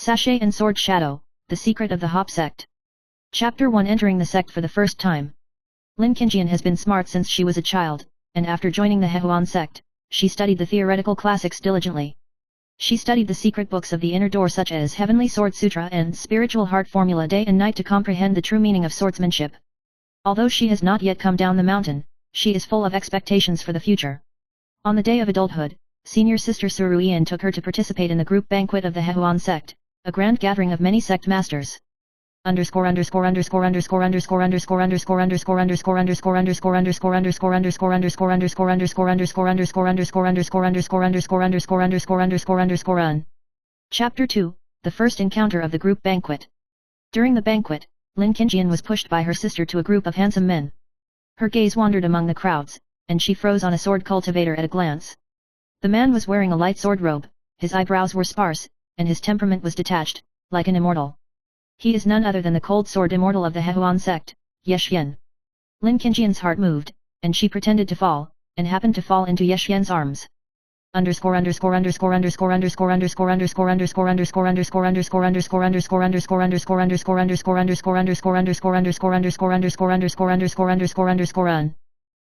Sachet and Sword Shadow, The Secret of the Hop Sect. Chapter 1. Entering the sect for the first time. Lin Qingjian has been smart since she was a child, and after joining the Hehuan sect, she studied the theoretical classics diligently. She studied the secret books of the inner door such as Heavenly Sword Sutra and Spiritual Heart Formula day and night to comprehend the true meaning of swordsmanship. Although she has not yet come down the mountain, she is full of expectations for the future. On the day of adulthood, senior sister Su Ruiyan took her to participate in the group banquet of the Hehuan sect, a grand gathering of many sect masters. Chapter 2. The first encounter of the group banquet. During the banquet, Lin Qingjian was pushed by her sister to a group of handsome men. Her gaze wandered among the crowds, and she froze on a sword cultivator at a glance. The man was wearing a light sword robe, his eyebrows were sparse, and his temperament was detached, like an immortal. He is none other than the cold sword immortal of the Hehuan sect, Yexian. Lin Qingjian's heart moved, and she pretended to fall, and happened to fall into Yexian's arms.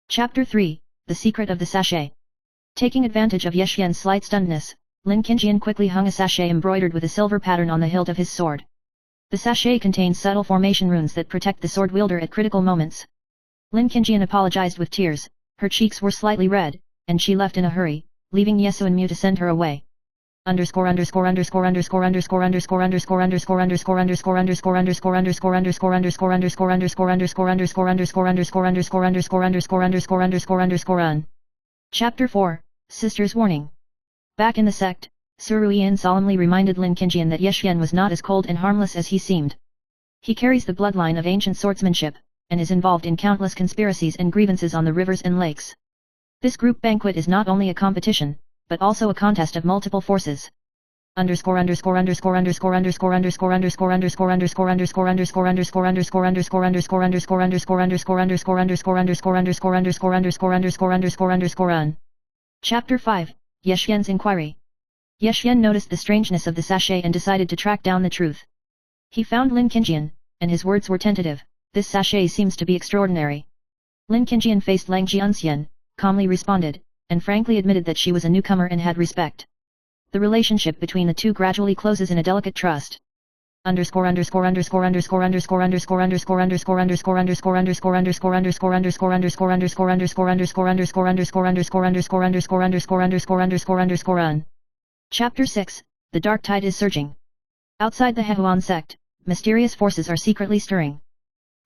Chapter 3. The Secret of the Sachet. Taking advantage of Yexian's slight stunnedness, Lin Qingjian quickly hung a sachet embroidered with a silver pattern on the hilt of his sword. The sachet contains subtle formation runes that protect the sword wielder at critical moments. Lin Qingjian apologized with tears, her cheeks were slightly red, and she left in a hurry, leaving Yesu and Mu to send her away. Chapter 4. Sister's Warning. Back in the sect, Su Ruiyan solemnly reminded Lin Qingjian that Yexian was not as cold and harmless as he seemed. He carries the bloodline of ancient swordsmanship, and is involved in countless conspiracies and grievances on the rivers and lakes. This group banquet is not only a competition, but also a contest of multiple forces. Chapter 5. Yexian's Inquiry. Yexian noticed the strangeness of the sachet and decided to track down the truth. He found Lin Qingjian, and his words were tentative. This sachet seems to be extraordinary. Lin Qingjian faced Lang Jianxian, calmly responded, and frankly admitted that she was a newcomer and had respect. The relationship between the two gradually closes in a delicate trust. Chapter 6. The dark tide is surging. Outside the Hehuan sect, mysterious forces are secretly stirring.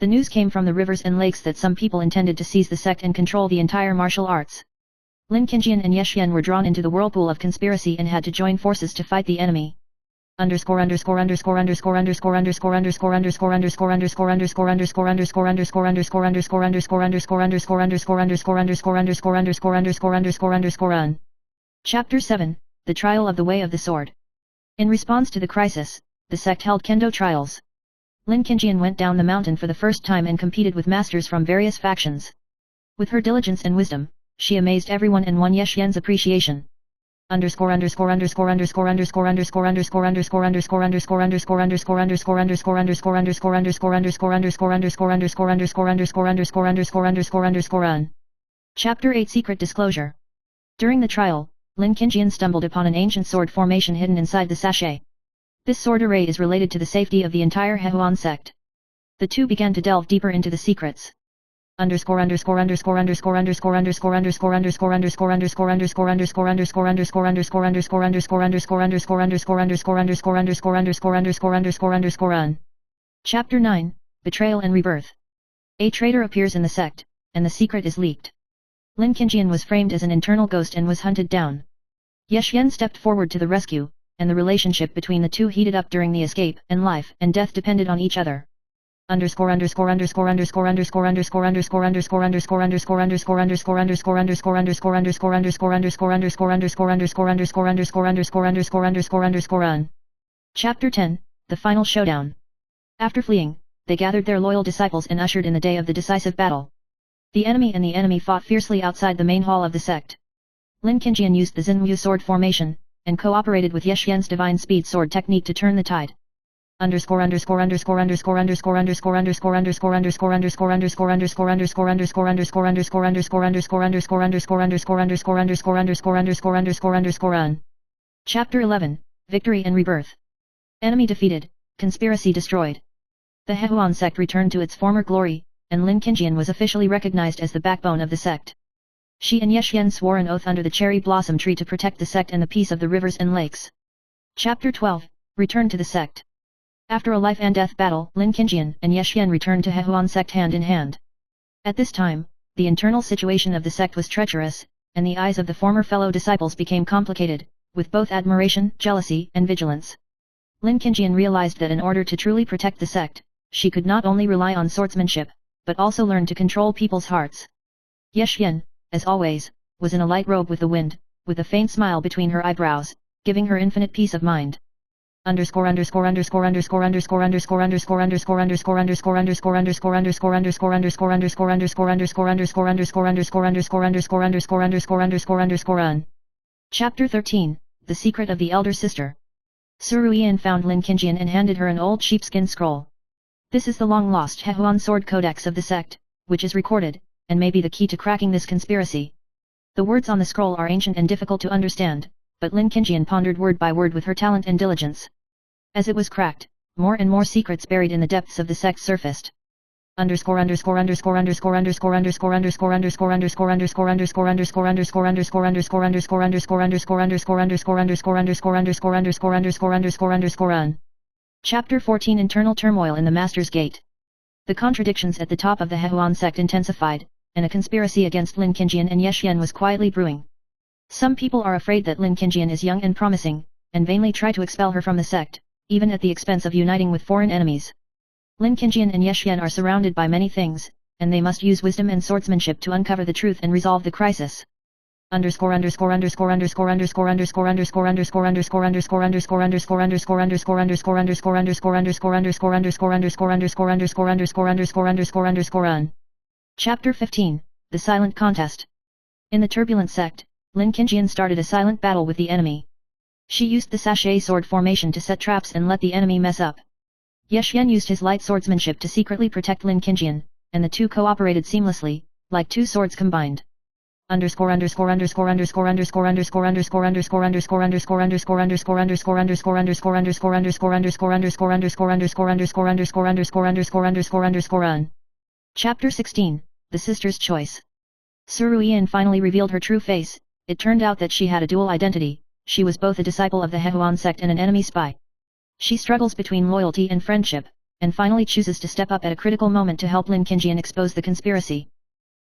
The news came from the rivers and lakes that some people intended to seize the sect and control the entire martial arts. Lin Qingjian and Yexian were drawn into the whirlpool of conspiracy and had to join forces to fight the enemy. Chapter 7. The Trial of the Way of the Sword. In response to the crisis, the sect held kendo trials. Lin Qingjian went down the mountain for the first time and competed with masters from various factions. With her diligence and wisdom, she amazed everyone and won Yexian's appreciation. Chapter 8. Secret Disclosure. During the trial, Lin Qingjian stumbled upon an ancient sword formation hidden inside the sachet. This sword array is related to the safety of the entire Hehuan sect. The two began to delve deeper into the secrets. Chapter 9. Betrayal and Rebirth. A traitor appears in the sect, and the secret is leaked. Lin Qingjian was framed as an internal ghost and was hunted down. Yexian stepped forward to the rescue, and the relationship between the two heated up during the escape, and life and death depended on each other. Chapter 10. The Final Showdown. After fleeing, they gathered their loyal disciples and ushered in the day of the decisive battle. The enemy fought fiercely outside the main hall of the sect. Lin Qingjian used the Zinwu sword formation, and cooperated with Yexian's divine speed sword technique to turn the tide. Chapter 11, Victory and Rebirth. Enemy defeated, conspiracy destroyed. The Hehuan sect returned to its former glory, and Lin Qingjian was officially recognized as the backbone of the sect. She and Yexian swore an oath under the cherry blossom tree to protect the sect and the peace of the rivers and lakes. Chapter 12, Return to the sect. After a life and death battle, Lin Qingjian and Yexian returned to Hehuan sect hand in hand. At this time, the internal situation of the sect was treacherous, and the eyes of the former fellow disciples became complicated, with both admiration, jealousy, and vigilance. Lin Qingjian realized that in order to truly protect the sect, she could not only rely on swordsmanship, but also learn to control people's hearts. Yexian, as always, was in a light robe with the wind, with a faint smile between her eyebrows, giving her infinite peace of mind. Chapter 13, The Secret of the Elder Sister. Suruian found Lin Qingjian and handed her an old sheepskin scroll. This is the long-lost Hehuan sword codex of the sect, which is recorded, and may be the key to cracking this conspiracy. The words on the scroll are ancient and difficult to understand, but Lin Qingjian pondered word by word with her talent and diligence. As it was cracked, more and more secrets buried in the depths of the sect surfaced. Chapter 14 Internal Turmoil in the Master's Gate. The contradictions at the top of the Hehuan sect intensified, and a conspiracy against Lin Qingjian and Yexian was quietly brewing. Some people are afraid that Lin Qingjian is young and promising, and vainly try to expel her from the sect, even at the expense of uniting with foreign enemies. Lin Qingjian and Yexian are surrounded by many things, and they must use wisdom and swordsmanship to uncover the truth and resolve the crisis. Chapter 15, The Silent Contest. In the turbulent sect, Lin Qingjian started a silent battle with the enemy. She used the sachet sword formation to set traps and let the enemy mess up. Yexian used his light swordsmanship to secretly protect Lin Qingjian, and the two cooperated seamlessly, like two swords combined. Chapter 16, The Sister's Choice. Suruian finally revealed her true face. It turned out that she had a dual identity. She was both a disciple of the Hehuan sect and an enemy spy. She struggles between loyalty and friendship, and finally chooses to step up at a critical moment to help Lin Qingjian expose the conspiracy.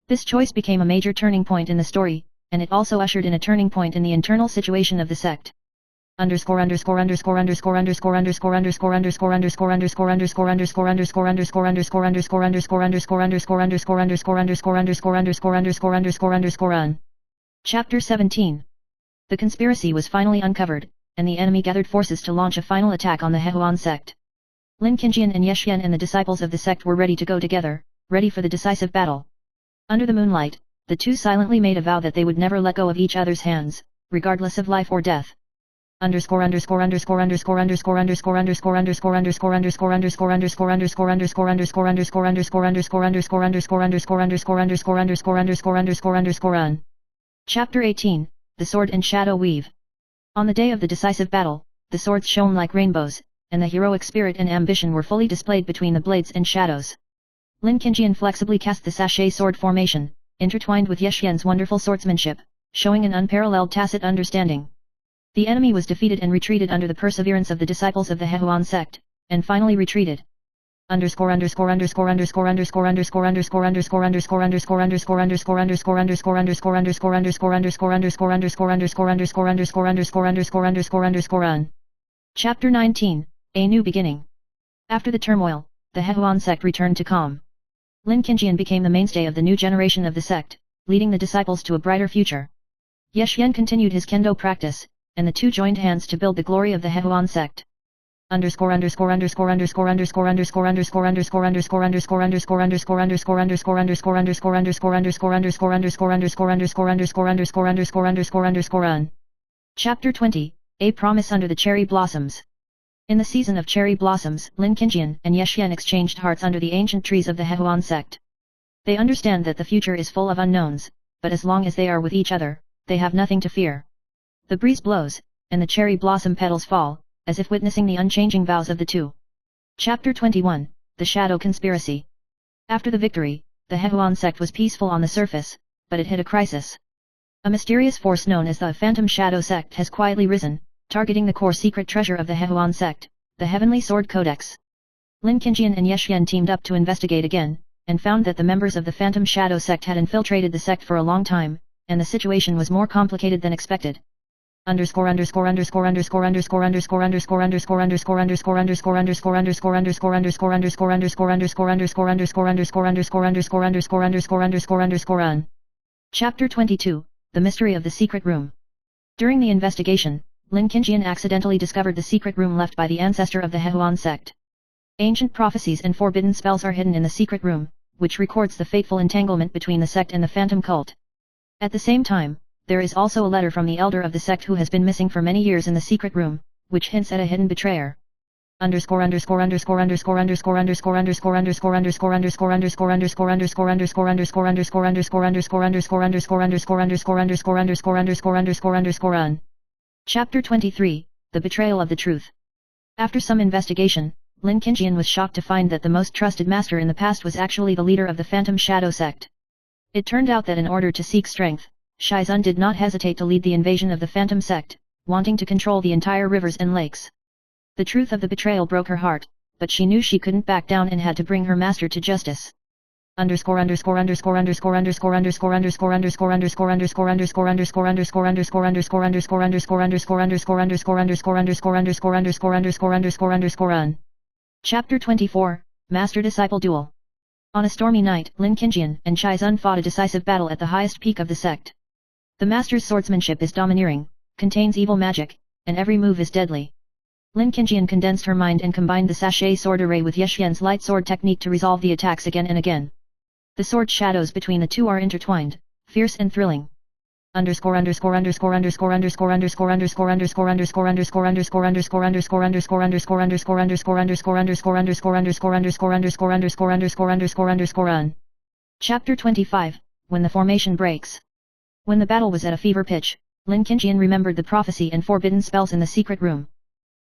This choice became a major turning point in the story, and it also ushered in a turning point in the internal situation of the sect. Chapter 17. The conspiracy was finally uncovered, and the enemy gathered forces to launch a final attack on the Hehuan sect. Lin Qingjian and Yexian and the disciples of the sect were ready to go together, ready for the decisive battle. Under the moonlight, the two silently made a vow that they would never let go of each other's hands, regardless of life or death. Chapter 18, The Sword and Shadow Weave. On the day of the decisive battle, the swords shone like rainbows, and the heroic spirit and ambition were fully displayed between the blades and shadows. Lin Qingjian flexibly cast the sachet sword formation, intertwined with Yexian's wonderful swordsmanship, showing an unparalleled tacit understanding. The enemy was defeated and retreated under the perseverance of the disciples of the Hehuan sect, and finally retreated. Chapter 19, A New Beginning. After the turmoil, the Hehuan sect returned to calm. Lin Qingjian became the mainstay of the new generation of the sect, leading the disciples to a brighter future. Yexian continued his kendo practice, and the two joined hands to build the glory of the Hehuan sect. Chapter 20, A promise under the cherry blossoms. In the season of cherry blossoms, Lin Qingjian and Ye Xian exchanged hearts under the ancient trees of the Hehuan sect. They understand that the future is full of unknowns, but as long as they are with each other, they have nothing to fear. The breeze blows, and the cherry blossom petals fall, as if witnessing the unchanging vows of the two. Chapter 21, The Shadow Conspiracy. After the victory, the Hehuan sect was peaceful on the surface, but it hit a crisis. A mysterious force known as the Phantom Shadow Sect has quietly risen, targeting the core secret treasure of the Hehuan sect, the Heavenly Sword Codex. Lin Qingjian and Ye Xian teamed up to investigate again, and found that the members of the Phantom Shadow Sect had infiltrated the sect for a long time, and the situation was more complicated than expected. Chapter 22, The Mystery of the Secret Room. During the investigation, Lin Qingjian accidentally discovered the secret room left by the ancestor of the Hehuan sect. Ancient prophecies and forbidden spells are hidden in the secret room, which records the fateful entanglement between the sect and the phantom cult. At the same time, there is also a letter from the elder of the sect who has been missing for many years in the secret room, which hints at a hidden betrayer. Chapter 23, The Betrayal of the Truth. After some investigation, Lin Qingjian was shocked to find that the most trusted master in the past was actually the leader of the Phantom Shadow Sect. It turned out that in order to seek strength, Shaizun did not hesitate to lead the invasion of the Phantom Sect, wanting to control the entire rivers and lakes. The truth of the betrayal broke her heart, but she knew she couldn't back down and had to bring her master to justice. Chapter 24, Master-Disciple Duel. On a stormy night, Lin Qingjian and Shaizun fought a decisive battle at the highest peak of the sect. The master's swordsmanship is domineering, contains evil magic, and every move is deadly. Lin Qingjian condensed her mind and combined the Sachet sword array with Ye Xian's light sword technique to resolve the attacks again and again. The sword shadows between the two are intertwined, fierce and thrilling. Chapter 25, When the Formation Breaks. When the battle was at a fever pitch, Lin Qingjian remembered the prophecy and forbidden spells in the secret room.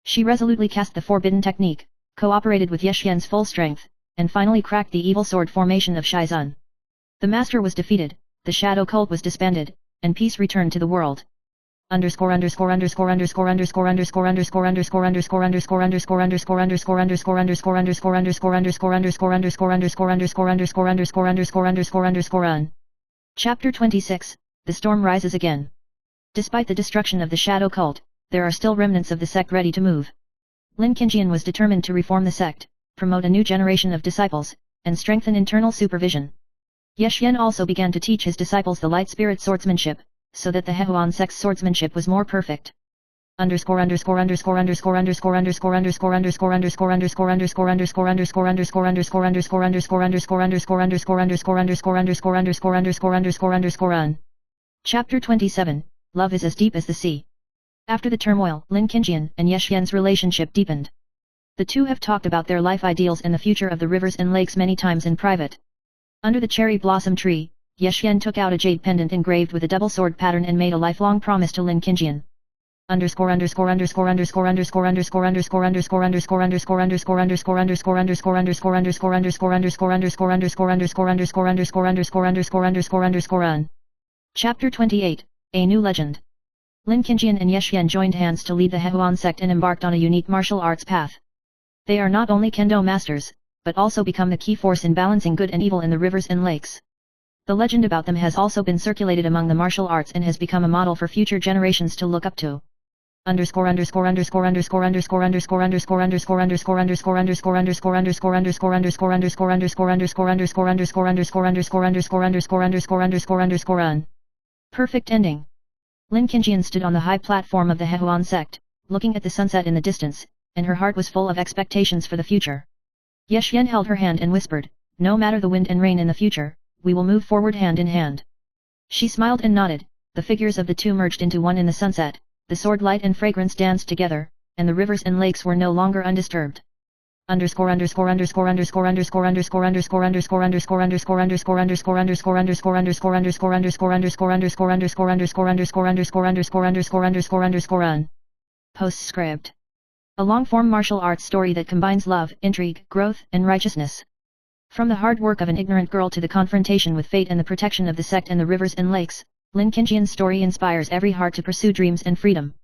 She resolutely cast the forbidden technique, cooperated with Ye Xian's full strength, and finally cracked the evil sword formation of Shaizun. The master was defeated, the shadow cult was disbanded, and peace returned to the world. Chapter 26, The Storm Rises Again. Despite the destruction of the shadow cult, there are still remnants of the sect ready to move. Lin Qingjian was determined to reform the sect, promote a new generation of disciples, and strengthen internal supervision. Ye Xian also began to teach his disciples the light spirit swordsmanship, so that the Hehuan sect's swordsmanship was more perfect. Chapter 27, Love is as deep as the sea. After the turmoil, Lin Qingjian and Ye Xian's relationship deepened. The two have talked about their life ideals and the future of the rivers and lakes many times in private. Under the cherry blossom tree, Ye Xian took out a jade pendant engraved with a double sword pattern and made a lifelong promise to Lin Qingjian. Chapter 28, A New Legend. Lin Qingjian and Ye Xian joined hands to lead the Hehuan sect and embarked on a unique martial arts path. They are not only kendo masters, but also become the key force in balancing good and evil in the rivers and lakes. The legend about them has also been circulated among the martial arts and has become a model for future generations to look up to. Perfect ending. Lin Qingjian stood on the high platform of the Hehuan sect, looking at the sunset in the distance, and her heart was full of expectations for the future. Ye Xian held her hand and whispered, "No matter the wind and rain in the future, we will move forward hand in hand." She smiled and nodded, the figures of the two merged into one in the sunset, the sword light and fragrance danced together, and the rivers and lakes were no longer undisturbed. Postscript. A long-form martial arts story that combines love, intrigue, growth, and righteousness. From the hard work of an ignorant girl to the confrontation with fate and the protection of the sect and the rivers and lakes, Lin Qingjian's story inspires every heart to pursue dreams and freedom.